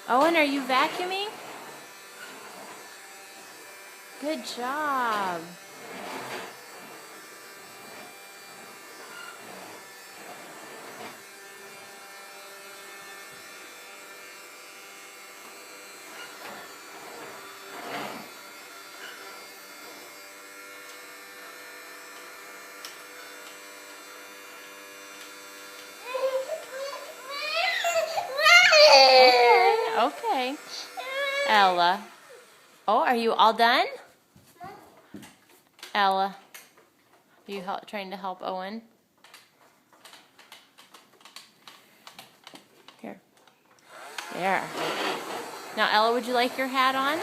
Owen, are you vacuuming? Good job. Okay. Ella. Oh, are you all done? Ella. Are you trying to help Owen? Here. There. Now, Ella, would you like your hat on?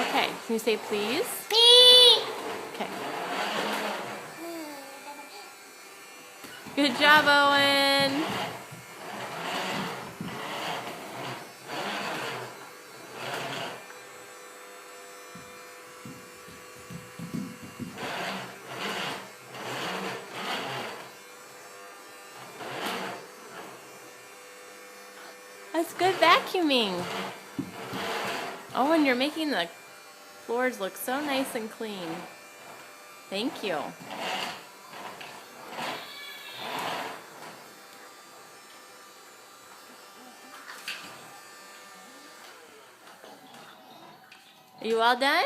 Okay. Can you say please? Okay. Good job, Owen. That's good vacuuming. Owen, you're making the floors look so nice and clean. Thank you. Are you all done?